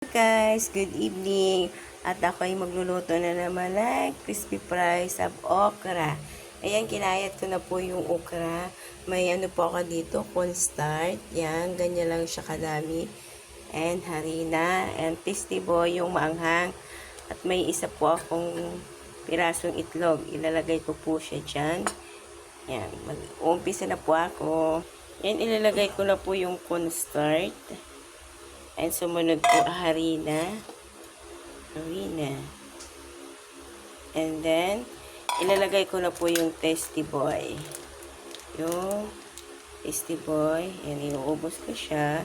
Guys, good evening. At ako ay magluluto na naman ng crispy fries of okra. Ayan, kinayat ko na po yung okra. May ano po ako dito, cornstarch. Yan, ganyan lang siya kadami. And harina. And tasty boy yung maanghang. At may isa po akong pirasong itlog. Ilalagay ko po siya dyan. Yan, mag-uumpisa na po ako. Yan, ilalagay ko na po yung cornstarch. And sumunod po harina. And then, ilalagay ko na po yung tasty boy. Yung tasty boy. Yan, iuubos ko siya.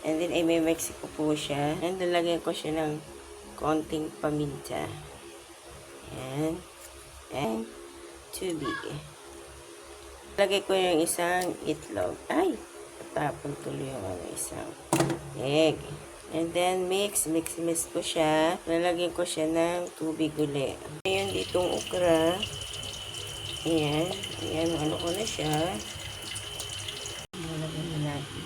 And then, ay may mix ko po siya. And lalagyan ko siya ng konting paminta. Yan. And tubig. Lagay ko yung isang itlog. Ay! Tapon tuloy yung isang egg. And then, mix ko siya. Lalagyan ko siya ng tubig uli. Ngayon, ditong okra. Ayan. Ayan, ano ko na siya. Lalagyan na natin.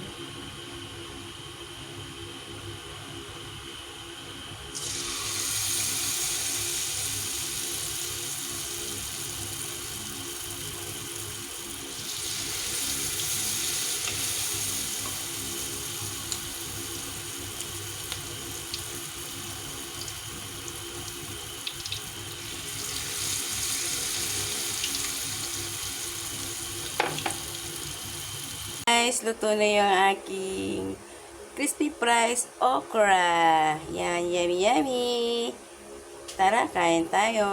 Guys, luto na yung aking crispy fries okra. Yan, yummy yummy. Tara, kain tayo.